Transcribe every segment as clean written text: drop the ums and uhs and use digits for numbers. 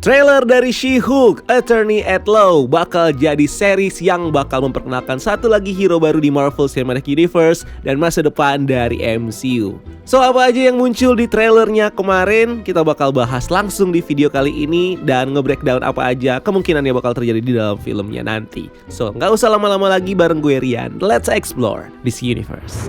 Trailer dari She-Hulk, Attorney at Law bakal jadi series yang bakal memperkenalkan satu lagi hero baru di Marvel Cinematic Universe dan masa depan dari MCU. So, apa aja yang muncul di trailernya kemarin, kita bakal bahas langsung di video kali ini dan nge-breakdown apa aja kemungkinan yang bakal terjadi di dalam filmnya nanti. So, nggak usah lama-lama lagi, bareng gue Rian, let's explore this universe.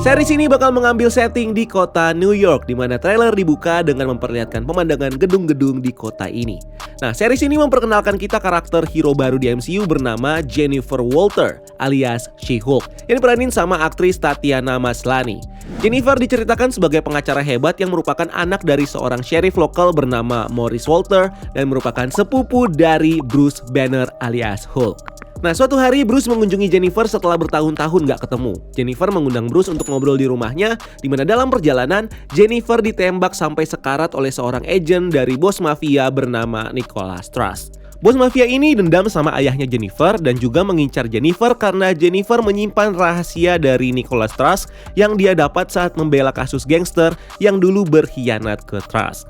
Series ini bakal mengambil setting di kota New York, di mana trailer dibuka dengan memperlihatkan pemandangan gedung-gedung di kota ini. Nah, series ini memperkenalkan kita karakter hero baru di MCU bernama Jennifer Walter alias She-Hulk yang diperanin sama aktris Tatiana Maslany. Jennifer diceritakan sebagai pengacara hebat yang merupakan anak dari seorang sheriff lokal bernama Maurice Walter dan merupakan sepupu dari Bruce Banner alias Hulk. Nah, suatu hari Bruce mengunjungi Jennifer setelah bertahun-tahun gak ketemu. Jennifer mengundang Bruce untuk ngobrol di rumahnya, di mana dalam perjalanan Jennifer ditembak sampai sekarat oleh seorang agen dari bos mafia bernama Nicholas Trust. Bos mafia ini dendam sama ayahnya Jennifer dan juga mengincar Jennifer karena Jennifer menyimpan rahasia dari Nicholas Trust yang dia dapat saat membela kasus gangster yang dulu berkhianat ke Trust.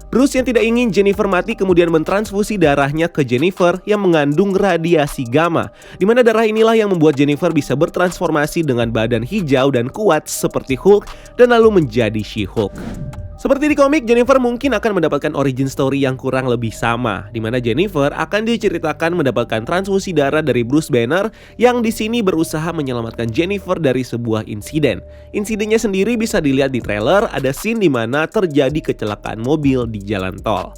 Bruce yang tidak ingin Jennifer mati kemudian mentransfusi darahnya ke Jennifer yang mengandung radiasi gamma, di mana darah inilah yang membuat Jennifer bisa bertransformasi dengan badan hijau dan kuat seperti Hulk dan lalu menjadi She-Hulk. Seperti di komik, Jennifer mungkin akan mendapatkan origin story yang kurang lebih sama, di mana Jennifer akan diceritakan mendapatkan transfusi darah dari Bruce Banner yang di sini berusaha menyelamatkan Jennifer dari sebuah insiden. Insidennya sendiri bisa dilihat di trailer, ada scene di mana terjadi kecelakaan mobil di jalan tol.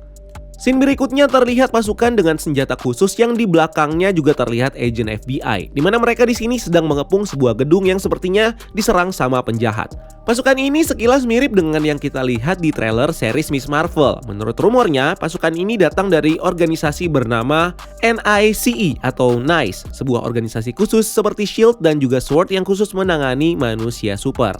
Scene berikutnya terlihat pasukan dengan senjata khusus yang di belakangnya juga terlihat agen FBI, di mana mereka di sini sedang mengepung sebuah gedung yang sepertinya diserang sama penjahat. Pasukan ini sekilas mirip dengan yang kita lihat di trailer series Miss Marvel. Menurut rumornya, pasukan ini datang dari organisasi bernama NICE atau NICE, sebuah organisasi khusus seperti SHIELD dan juga SWORD yang khusus menangani manusia super.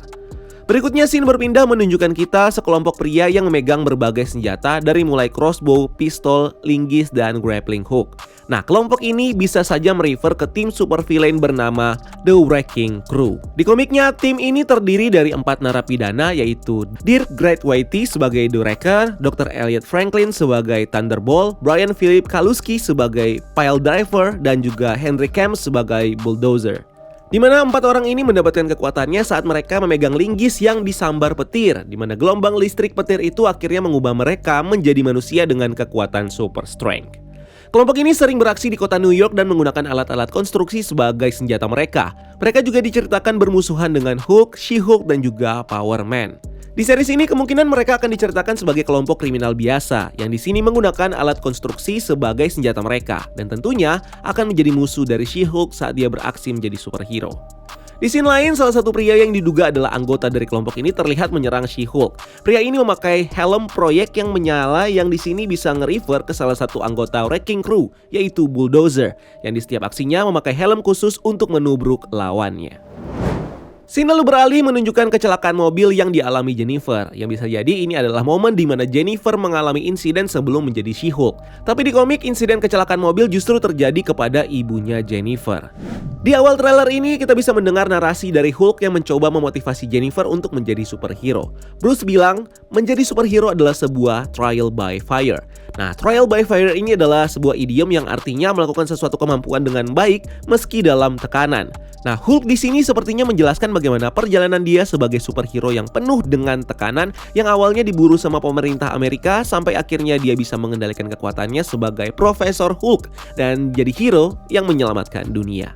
Berikutnya scene berpindah menunjukkan kita sekelompok pria yang memegang berbagai senjata dari mulai crossbow, pistol, linggis, dan grappling hook. Nah, kelompok ini bisa saja merefer ke tim supervillain bernama The Wrecking Crew. Di komiknya, tim ini terdiri dari 4 narapidana yaitu Dirk Greatwhite sebagai The Wrecker, Dr. Elliot Franklin sebagai Thunderbolt, Brian Philip Kaluski sebagai Pile Driver, dan juga Henry Kemp sebagai Bulldozer. Di mana 4 orang ini mendapatkan kekuatannya saat mereka memegang linggis yang disambar petir, di mana gelombang listrik petir itu akhirnya mengubah mereka menjadi manusia dengan kekuatan super strength. Kelompok ini sering beraksi di kota New York dan menggunakan alat-alat konstruksi sebagai senjata mereka. Mereka juga diceritakan bermusuhan dengan Hulk, She-Hulk, dan juga Power Man. Di series ini kemungkinan mereka akan diceritakan sebagai kelompok kriminal biasa yang di sini menggunakan alat konstruksi sebagai senjata mereka dan tentunya akan menjadi musuh dari She-Hulk saat dia beraksi menjadi superhero. Di scene lain, salah satu pria yang diduga adalah anggota dari kelompok ini terlihat menyerang She-Hulk. Pria ini memakai helm proyek yang menyala yang di sini bisa nge-refer ke salah satu anggota Wrecking Crew yaitu Bulldozer yang di setiap aksinya memakai helm khusus untuk menubruk lawannya. Scene lalu beralih menunjukkan kecelakaan mobil yang dialami Jennifer, yang bisa jadi ini adalah momen di mana Jennifer mengalami insiden sebelum menjadi She-Hulk. Tapi di komik, insiden kecelakaan mobil justru terjadi kepada ibunya Jennifer. Di awal trailer ini kita bisa mendengar narasi dari Hulk yang mencoba memotivasi Jennifer untuk menjadi superhero. Bruce bilang, menjadi superhero adalah sebuah trial by fire. Nah, trial by fire ini adalah sebuah idiom yang artinya melakukan sesuatu kemampuan dengan baik meski dalam tekanan. Nah, Hulk di sini sepertinya menjelaskan bagaimana perjalanan dia sebagai superhero yang penuh dengan tekanan yang awalnya diburu sama pemerintah Amerika sampai akhirnya dia bisa mengendalikan kekuatannya sebagai Profesor Hulk dan jadi hero yang menyelamatkan dunia.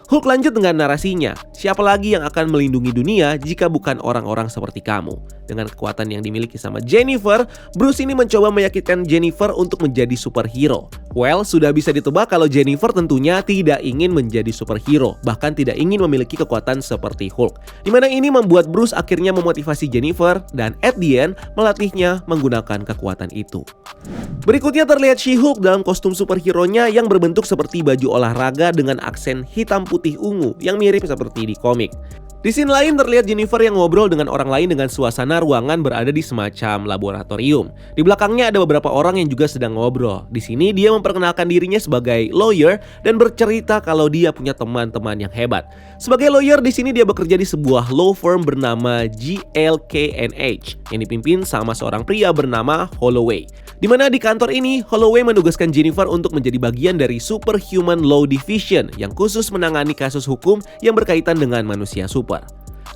Hulk lanjut dengan narasinya, siapa lagi yang akan melindungi dunia jika bukan orang-orang seperti kamu? Dengan kekuatan yang dimiliki sama Jennifer, Bruce ini mencoba meyakinkan Jennifer untuk menjadi superhero. Well, sudah bisa ditebak kalau Jennifer tentunya tidak ingin menjadi superhero, bahkan tidak ingin memiliki kekuatan seperti Hulk. Dimana ini membuat Bruce akhirnya memotivasi Jennifer dan at the end melatihnya menggunakan kekuatan itu. Berikutnya terlihat She-Hulk dalam kostum superhero-nya yang berbentuk seperti baju olahraga dengan aksen hitam putih ungu yang mirip seperti di komik. Di scene lain terlihat Jennifer yang ngobrol dengan orang lain dengan suasana ruangan berada di semacam laboratorium. Di belakangnya ada beberapa orang yang juga sedang ngobrol. Di sini dia memperkenalkan dirinya sebagai lawyer dan bercerita kalau dia punya teman-teman yang hebat. Sebagai lawyer di sini dia bekerja di sebuah law firm bernama GLKNH yang dipimpin sama seorang pria bernama Holloway. Di mana di kantor ini, Holloway menugaskan Jennifer untuk menjadi bagian dari Superhuman Law Division yang khusus menangani kasus hukum yang berkaitan dengan manusia super.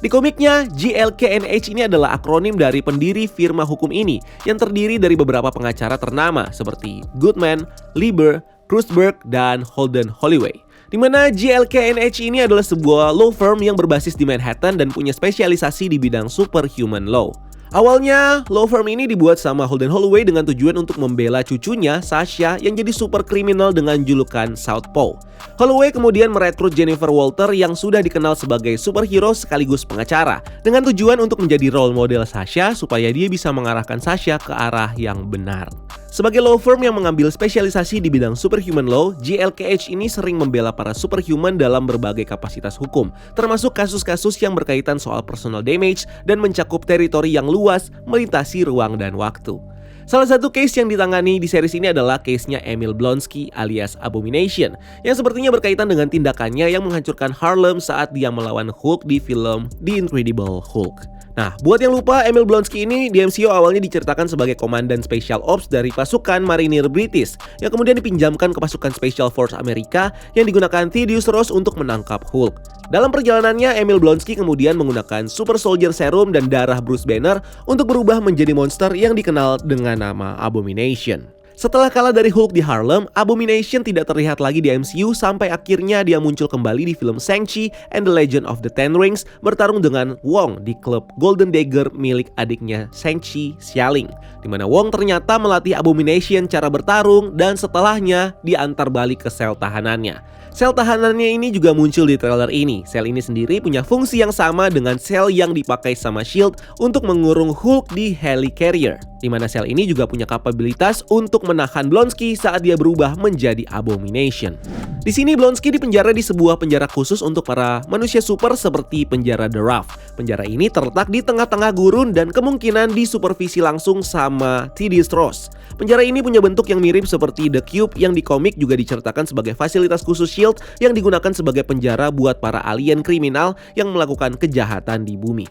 Di komiknya, GLKNH ini adalah akronim dari pendiri firma hukum ini yang terdiri dari beberapa pengacara ternama seperti Goodman, Lieber, Kreuzberg, dan Holden Holloway. Di mana GLKNH ini adalah sebuah law firm yang berbasis di Manhattan dan punya spesialisasi di bidang superhuman law. Awalnya, law firm ini dibuat sama Holden Holloway dengan tujuan untuk membela cucunya, Sasha, yang jadi super kriminal dengan julukan Southpaw. Holloway kemudian merekrut Jennifer Walter yang sudah dikenal sebagai superhero sekaligus pengacara, dengan tujuan untuk menjadi role model Sasha supaya dia bisa mengarahkan Sasha ke arah yang benar. Sebagai law firm yang mengambil spesialisasi di bidang superhuman law, GLKH ini sering membela para superhuman dalam berbagai kapasitas hukum, termasuk kasus-kasus yang berkaitan soal personal damage dan mencakup teritori yang luas, melintasi ruang dan waktu. Salah satu case yang ditangani di series ini adalah case-nya Emil Blonsky alias Abomination, yang sepertinya berkaitan dengan tindakannya yang menghancurkan Harlem saat dia melawan Hulk di film The Incredible Hulk. Nah, buat yang lupa, Emil Blonsky ini di MCU awalnya diceritakan sebagai komandan Special Ops dari pasukan marinir British yang kemudian dipinjamkan ke pasukan Special Force Amerika yang digunakan Thaddeus Ross untuk menangkap Hulk. Dalam perjalanannya, Emil Blonsky kemudian menggunakan Super Soldier Serum dan darah Bruce Banner untuk berubah menjadi monster yang dikenal dengan nama Abomination. Setelah kalah dari Hulk di Harlem, Abomination tidak terlihat lagi di MCU sampai akhirnya dia muncul kembali di film Shang-Chi and the Legend of the Ten Rings bertarung dengan Wong di klub Golden Dagger milik adiknya Shang-Chi, Xialing, di mana Wong ternyata melatih Abomination cara bertarung dan setelahnya diantar balik ke sel tahanannya. Sel tahanannya ini juga muncul di trailer ini. Sel ini sendiri punya fungsi yang sama dengan sel yang dipakai sama SHIELD untuk mengurung Hulk di Helicarrier, di mana sel ini juga punya kapabilitas untuk menahan Blonsky saat dia berubah menjadi Abomination. Di sini Blonsky dipenjara di sebuah penjara khusus untuk para manusia super seperti penjara The Raft. Penjara ini terletak di tengah-tengah gurun dan kemungkinan disupervisi langsung sama Thaddeus Ross. Penjara ini punya bentuk yang mirip seperti The Cube yang di komik juga diceritakan sebagai fasilitas khusus SHIELD yang digunakan sebagai penjara buat para alien kriminal yang melakukan kejahatan di bumi.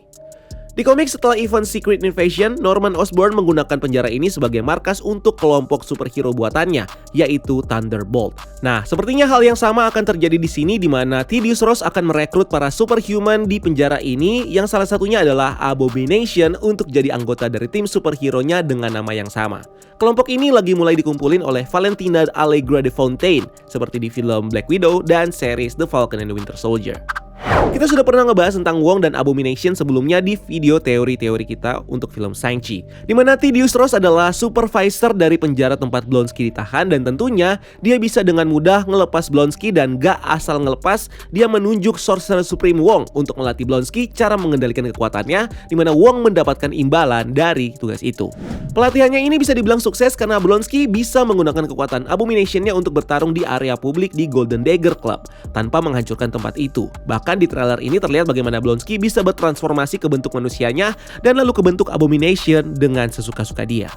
Di komik setelah event Secret Invasion, Norman Osborn menggunakan penjara ini sebagai markas untuk kelompok superhero buatannya, yaitu Thunderbolt. Nah, sepertinya hal yang sama akan terjadi di sini di mana Thaddeus Ross akan merekrut para superhuman di penjara ini yang salah satunya adalah Abomination untuk jadi anggota dari tim superhero-nya dengan nama yang sama. Kelompok ini lagi mulai dikumpulin oleh Valentina Allegra de Fontaine seperti di film Black Widow dan series The Falcon and the Winter Soldier. Kita sudah pernah ngebahas tentang Wong dan Abomination sebelumnya di video teori-teori kita untuk film Shang-Chi, di mana Thaddeus Ross adalah supervisor dari penjara tempat Blonsky ditahan dan tentunya dia bisa dengan mudah ngelepas Blonsky dan gak asal ngelepas, dia menunjuk Sorcerer Supreme Wong untuk melatih Blonsky cara mengendalikan kekuatannya, di mana Wong mendapatkan imbalan dari tugas itu. Pelatihannya ini bisa dibilang sukses karena Blonsky bisa menggunakan kekuatan Abomination-nya untuk bertarung di area publik di Golden Dagger Club tanpa menghancurkan tempat itu. Bahkan di trailer ini terlihat bagaimana Blonsky bisa bertransformasi ke bentuk manusianya dan lalu ke bentuk Abomination dengan sesuka-suka dia.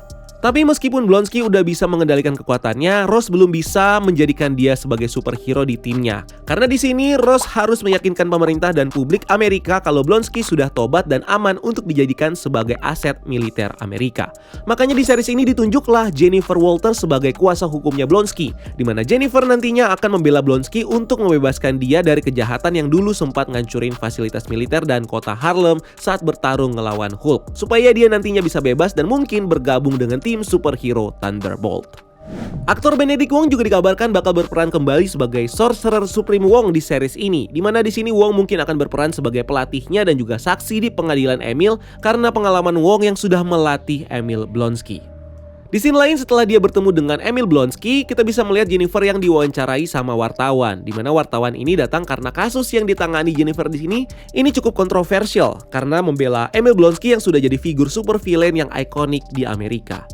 Tapi meskipun Blonsky udah bisa mengendalikan kekuatannya, Ross belum bisa menjadikan dia sebagai superhero di timnya. Karena di sini Ross harus meyakinkan pemerintah dan publik Amerika kalau Blonsky sudah tobat dan aman untuk dijadikan sebagai aset militer Amerika. Makanya di series ini ditunjuklah Jennifer Walter sebagai kuasa hukumnya Blonsky, di mana Jennifer nantinya akan membela Blonsky untuk membebaskan dia dari kejahatan yang dulu sempat ngancurin fasilitas militer dan kota Harlem saat bertarung ngelawan Hulk, supaya dia nantinya bisa bebas dan mungkin bergabung dengan tim superhero Thunderbolt. Aktor Benedict Wong juga dikabarkan bakal berperan kembali sebagai Sorcerer Supreme Wong di series ini, di mana di sini Wong mungkin akan berperan sebagai pelatihnya dan juga saksi di pengadilan Emil karena pengalaman Wong yang sudah melatih Emil Blonsky. Di scene lain setelah dia bertemu dengan Emil Blonsky, kita bisa melihat Jennifer yang diwawancarai sama wartawan, di mana wartawan ini datang karena kasus yang ditangani Jennifer di sini ini cukup kontroversial karena membela Emil Blonsky yang sudah jadi figur super villain yang ikonik di Amerika.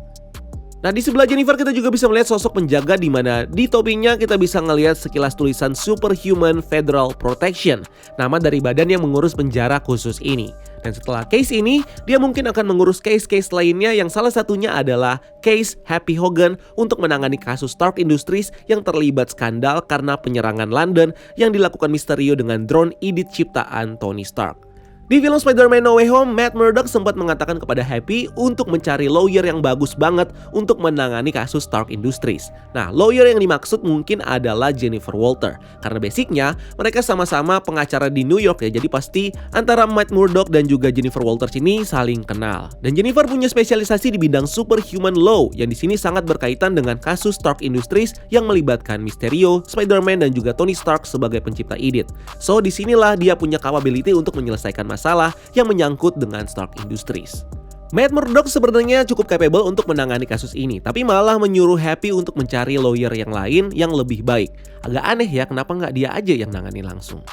Nah, di sebelah Jennifer kita juga bisa melihat sosok penjaga di mana di topinya kita bisa ngelihat sekilas tulisan Superhuman Federal Protection, nama dari badan yang mengurus penjara khusus ini. Dan setelah case ini, dia mungkin akan mengurus case-case lainnya yang salah satunya adalah case Happy Hogan untuk menangani kasus Stark Industries yang terlibat skandal karena penyerangan London yang dilakukan Mysterio dengan drone edit ciptaan Tony Stark. Di film Spider-Man No Way Home, Matt Murdock sempat mengatakan kepada Happy untuk mencari lawyer yang bagus banget untuk menangani kasus Stark Industries. Nah, lawyer yang dimaksud mungkin adalah Jennifer Walter. Karena basicnya, mereka sama-sama pengacara di New York ya, jadi pasti antara Matt Murdock dan juga Jennifer Walters ini saling kenal. Dan Jennifer punya spesialisasi di bidang superhuman law yang di sini sangat berkaitan dengan kasus Stark Industries yang melibatkan Mysterio, Spider-Man, dan juga Tony Stark sebagai pencipta edit. So, disinilah dia punya capability untuk menyelesaikan masalah yang menyangkut dengan Stark Industries. Matt Murdock sebenarnya cukup capable untuk menangani kasus ini, tapi malah menyuruh Happy untuk mencari lawyer yang lain yang lebih baik. Agak aneh ya, kenapa nggak dia aja yang nangani langsung.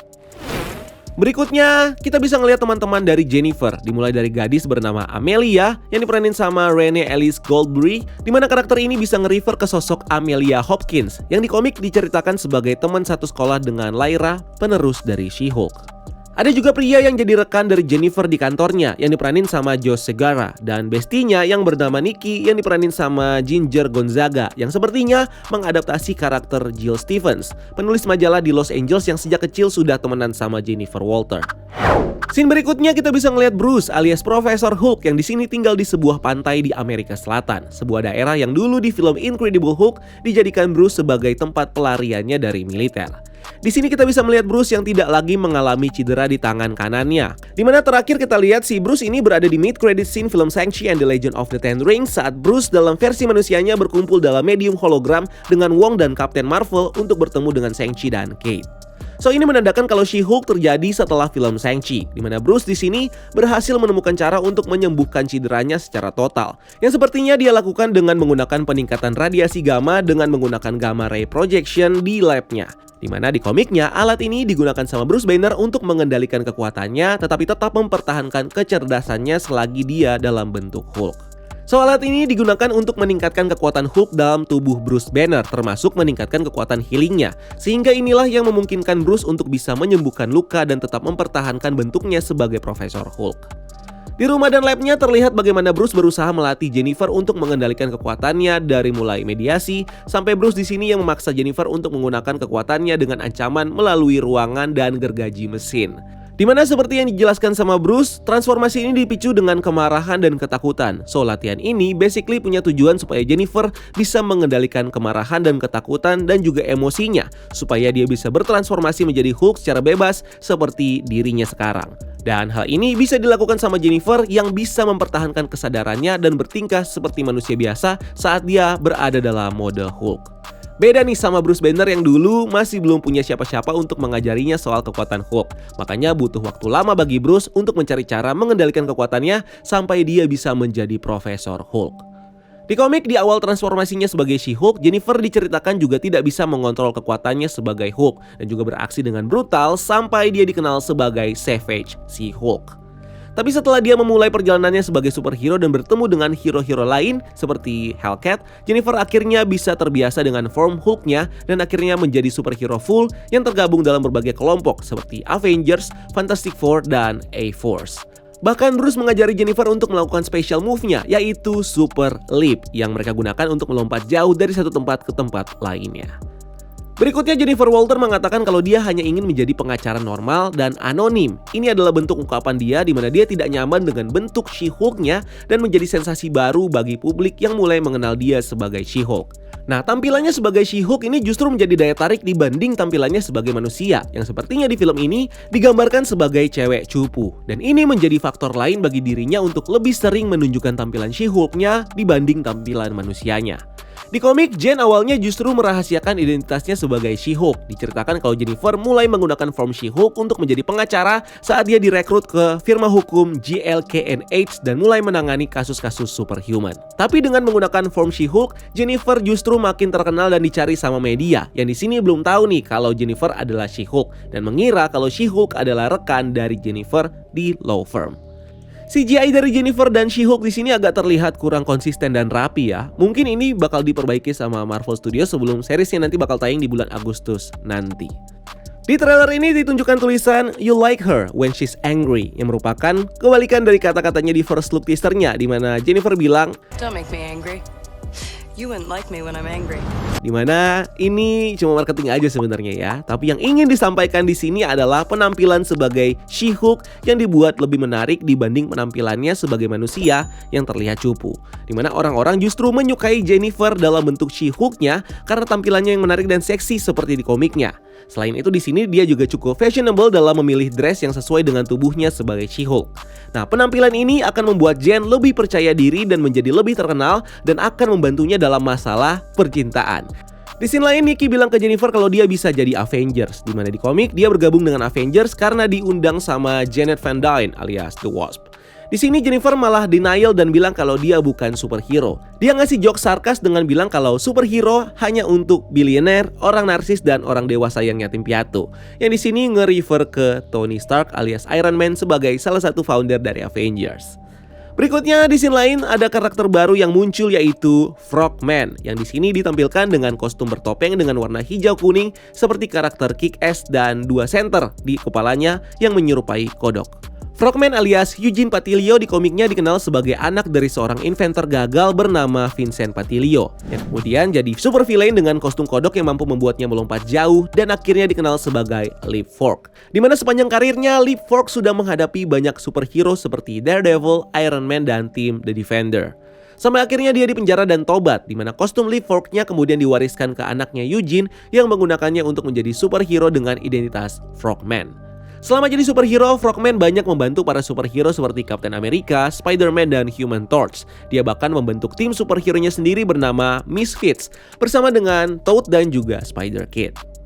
Berikutnya, kita bisa ngelihat teman-teman dari Jennifer, dimulai dari gadis bernama Amelia yang diperanin sama Renee Elise Goldsberry, di mana karakter ini bisa nge-refer ke sosok Amelia Hopkins yang di komik diceritakan sebagai teman satu sekolah dengan Lyra, penerus dari She-Hulk. Ada juga pria yang jadi rekan dari Jennifer di kantornya yang diperanin sama Joe Segarra, dan bestinya yang bernama Nikki yang diperanin sama Ginger Gonzaga yang sepertinya mengadaptasi karakter Jill Stevens, penulis majalah di Los Angeles yang sejak kecil sudah temenan sama Jennifer Walter. Scene berikutnya kita bisa ngelihat Bruce alias Profesor Hulk yang di sini tinggal di sebuah pantai di Amerika Selatan, sebuah daerah yang dulu di film Incredible Hulk dijadikan Bruce sebagai tempat pelariannya dari militer. Di sini kita bisa melihat Bruce yang tidak lagi mengalami cedera di tangan kanannya. Dimana terakhir kita lihat si Bruce ini berada di mid-credit scene film Shang-Chi and the Legend of the Ten Rings saat Bruce dalam versi manusianya berkumpul dalam medium hologram dengan Wong dan Captain Marvel untuk bertemu dengan Shang-Chi dan Kate. So ini menandakan kalau She-Hulk terjadi setelah film Shang-Chi, di mana Bruce di sini berhasil menemukan cara untuk menyembuhkan cederanya secara total, yang sepertinya dia lakukan dengan menggunakan peningkatan radiasi gamma dengan menggunakan gamma ray projection di labnya. Di mana di komiknya alat ini digunakan sama Bruce Banner untuk mengendalikan kekuatannya, tetapi tetap mempertahankan kecerdasannya selagi dia dalam bentuk Hulk. So, alat ini digunakan untuk meningkatkan kekuatan Hulk dalam tubuh Bruce Banner, termasuk meningkatkan kekuatan healingnya. Sehingga inilah yang memungkinkan Bruce untuk bisa menyembuhkan luka dan tetap mempertahankan bentuknya sebagai Profesor Hulk. Di rumah dan labnya terlihat bagaimana Bruce berusaha melatih Jennifer untuk mengendalikan kekuatannya dari mulai mediasi sampai Bruce di sini yang memaksa Jennifer untuk menggunakan kekuatannya dengan ancaman melalui ruangan dan gergaji mesin. Dimana seperti yang dijelaskan sama Bruce, transformasi ini dipicu dengan kemarahan dan ketakutan. So, latihan ini basically punya tujuan supaya Jennifer bisa mengendalikan kemarahan dan ketakutan dan juga emosinya, supaya dia bisa bertransformasi menjadi Hulk secara bebas seperti dirinya sekarang. Dan hal ini bisa dilakukan sama Jennifer yang bisa mempertahankan kesadarannya dan bertingkah seperti manusia biasa saat dia berada dalam mode Hulk. Beda nih sama Bruce Banner yang dulu masih belum punya siapa-siapa untuk mengajarinya soal kekuatan Hulk. Makanya butuh waktu lama bagi Bruce untuk mencari cara mengendalikan kekuatannya sampai dia bisa menjadi Profesor Hulk. Di komik, di awal transformasinya sebagai She-Hulk, Jennifer diceritakan juga tidak bisa mengontrol kekuatannya sebagai Hulk dan juga beraksi dengan brutal sampai dia dikenal sebagai Savage, si Hulk. Tapi setelah dia memulai perjalanannya sebagai superhero dan bertemu dengan hero-hero lain seperti Hellcat, Jennifer akhirnya bisa terbiasa dengan form Hulk-nya dan akhirnya menjadi superhero full yang tergabung dalam berbagai kelompok seperti Avengers, Fantastic Four, dan A-Force. Bahkan Bruce mengajari Jennifer untuk melakukan special move-nya, yaitu Super Leap, yang mereka gunakan untuk melompat jauh dari satu tempat ke tempat lainnya. Berikutnya Jennifer Walter mengatakan kalau dia hanya ingin menjadi pengacara normal dan anonim. Ini adalah bentuk ungkapan dia di mana dia tidak nyaman dengan bentuk She-Hulk-nya dan menjadi sensasi baru bagi publik yang mulai mengenal dia sebagai She-Hulk. Nah, tampilannya sebagai She-Hulk ini justru menjadi daya tarik dibanding tampilannya sebagai manusia yang sepertinya di film ini digambarkan sebagai cewek cupu. Dan ini menjadi faktor lain bagi dirinya untuk lebih sering menunjukkan tampilan She-Hulk-nya dibanding tampilan manusianya. Di komik, Jen awalnya justru merahasiakan identitasnya sebagai She-Hulk. Diceritakan kalau Jennifer mulai menggunakan form She-Hulk untuk menjadi pengacara saat dia direkrut ke firma hukum GLK&H dan mulai menangani kasus-kasus superhuman. Tapi dengan menggunakan form She-Hulk, Jennifer justru makin terkenal dan dicari sama media yang di sini belum tahu nih kalau Jennifer adalah She-Hulk dan mengira kalau She-Hulk adalah rekan dari Jennifer di law firm. CGI dari Jennifer dan She-Hulk di sini agak terlihat kurang konsisten dan rapi ya. Mungkin ini bakal diperbaiki sama Marvel Studios sebelum seriesnya nanti bakal tayang di bulan Agustus nanti. Di trailer ini ditunjukkan tulisan "You like her when she's angry" yang merupakan kebalikan dari kata-katanya di first look teasernya, di mana Jennifer bilang, "Don't make me angry. You wouldn't like me when I'm angry." Dimana ini cuma marketing aja sebenarnya ya. Tapi yang ingin disampaikan di sini adalah penampilan sebagai She-Hulk yang dibuat lebih menarik dibanding penampilannya sebagai manusia yang terlihat cupu. Dimana orang-orang justru menyukai Jennifer dalam bentuk She-Hulk-nya karena tampilannya yang menarik dan seksi seperti di komiknya. Selain itu di sini dia juga cukup fashionable dalam memilih dress yang sesuai dengan tubuhnya sebagai She-Hulk. Nah, penampilan ini akan membuat Jen lebih percaya diri dan menjadi lebih terkenal dan akan membantunya dalam masalah percintaan. Di scene lain, Nikki bilang ke Jennifer kalau dia bisa jadi Avengers, di mana di komik dia bergabung dengan Avengers karena diundang sama Janet Van Dyne alias The Wasp. Di sini Jennifer malah denial dan bilang kalau dia bukan superhero. Dia ngasih joke sarkas dengan bilang kalau superhero hanya untuk bilioner, orang narsis dan orang dewasa yang yatim piatu. Yang di sini nge-refer ke Tony Stark alias Iron Man sebagai salah satu founder dari Avengers. Berikutnya di scene lain ada karakter baru yang muncul yaitu Frogman yang di sini ditampilkan dengan kostum bertopeng dengan warna hijau kuning seperti karakter Kick-Ass dan 2 senter di kepalanya yang menyerupai kodok. Frogman alias Eugene Patilio di komiknya dikenal sebagai anak dari seorang inventor gagal bernama Vincent Patilio yang kemudian jadi super villain dengan kostum kodok yang mampu membuatnya melompat jauh dan akhirnya dikenal sebagai Leap Fork. Di mana sepanjang karirnya Leap Fork sudah menghadapi banyak superhero seperti Daredevil, Iron Man dan tim The Defender. Sampai akhirnya dia dipenjara dan tobat, di mana kostum Leap Fork-nya kemudian diwariskan ke anaknya Eugene yang menggunakannya untuk menjadi superhero dengan identitas Frogman. Selama jadi superhero, Frogman banyak membantu para superhero seperti Captain America, Spider-Man, dan Human Torch. Dia bahkan membentuk tim superhero-nya sendiri bernama Misfits, bersama dengan Toad dan juga Spider-Kid.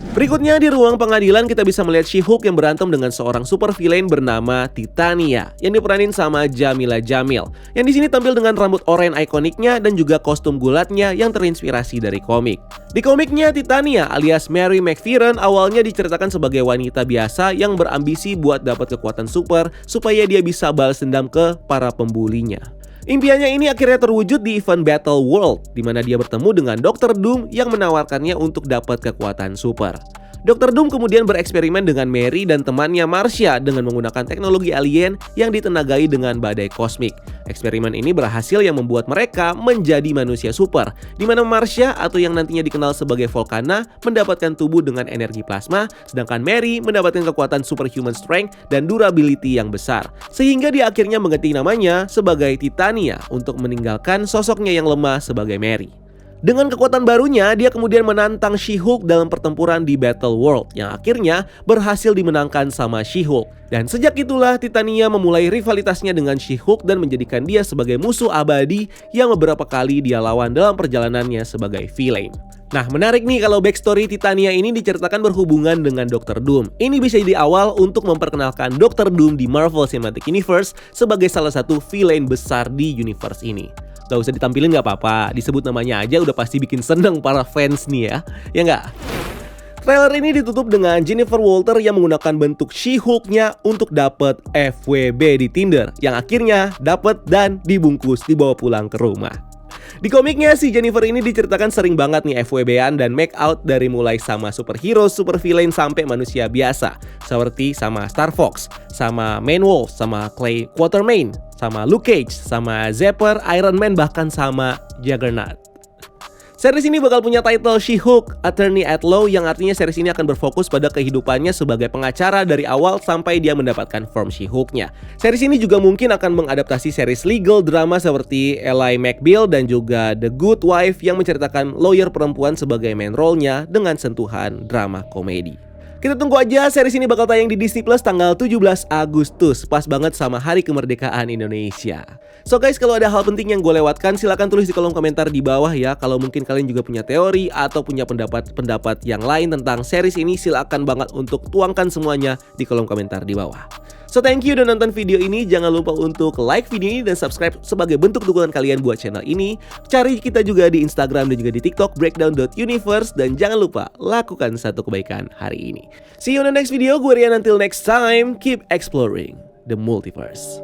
Berikutnya di ruang pengadilan kita bisa melihat She-Hulk yang berantem dengan seorang super villain bernama Titania yang diperanin sama Jamila Jamil yang di sini tampil dengan rambut oranye ikoniknya dan juga kostum gulatnya yang terinspirasi dari komik. Di komiknya Titania alias Mary McFerrin awalnya diceritakan sebagai wanita biasa yang berambisi buat dapat kekuatan super supaya dia bisa balas dendam ke para pembulinya. Impiannya ini akhirnya terwujud di event Battle World, di mana dia bertemu dengan Dr. Doom yang menawarkannya untuk dapat kekuatan super. Dr. Doom kemudian bereksperimen dengan Mary dan temannya Marcia dengan menggunakan teknologi alien yang ditenagai dengan badai kosmik. Eksperimen ini berhasil yang membuat mereka menjadi manusia super, di mana Marcia atau yang nantinya dikenal sebagai Volcana mendapatkan tubuh dengan energi plasma, sedangkan Mary mendapatkan kekuatan superhuman strength dan durability yang besar. Sehingga dia akhirnya mengganti namanya sebagai Titania untuk meninggalkan sosoknya yang lemah sebagai Mary. Dengan kekuatan barunya, dia kemudian menantang She-Hulk dalam pertempuran di Battle World yang akhirnya berhasil dimenangkan sama She-Hulk. Dan sejak itulah Titania memulai rivalitasnya dengan She-Hulk dan menjadikan dia sebagai musuh abadi yang beberapa kali dia lawan dalam perjalanannya sebagai villain. Nah, menarik nih kalau backstory Titania ini diceritakan berhubungan dengan Dr. Doom. Ini bisa jadi awal untuk memperkenalkan Dr. Doom di Marvel Cinematic Universe sebagai salah satu villain besar di universe ini. Gak usah ditampilin gak apa-apa, disebut namanya aja udah pasti bikin seneng para fans nih ya nggak? Trailer ini ditutup dengan Jennifer Walter yang menggunakan bentuk She-Hulk-nya untuk dapat FWB di Tinder yang akhirnya dapat dan dibungkus dibawa pulang ke rumah. Di komiknya si Jennifer ini diceritakan sering banget nih FWB-an dan make out dari mulai sama superhero, super villain sampai manusia biasa seperti sama Star Fox, sama Manwolf, sama Clay Quatermain, sama Luke Cage, sama Zephyr, Iron Man, bahkan sama Juggernaut. Series ini bakal punya title She-Hulk Attorney at Law yang artinya series ini akan berfokus pada kehidupannya sebagai pengacara dari awal sampai dia mendapatkan form She-Hulk-nya. Series ini juga mungkin akan mengadaptasi series legal drama seperti Ally McBeal dan juga The Good Wife yang menceritakan lawyer perempuan sebagai main role-nya dengan sentuhan drama komedi. Kita tunggu aja, series ini bakal tayang di Disney Plus tanggal 17 Agustus, pas banget sama Hari Kemerdekaan Indonesia. So guys, kalau ada hal penting yang gue lewatkan, silahkan tulis di kolom komentar di bawah ya. Kalau mungkin kalian juga punya teori atau punya pendapat yang lain tentang series ini, silahkan banget untuk tuangkan semuanya di kolom komentar di bawah. So thank you udah nonton video ini, jangan lupa untuk like video ini dan subscribe sebagai bentuk dukungan kalian buat channel ini. Cari kita juga di Instagram dan juga di TikTok breakdown.universe dan jangan lupa lakukan satu kebaikan hari ini. See you on the next video, gue Rian, until next time, keep exploring the multiverse.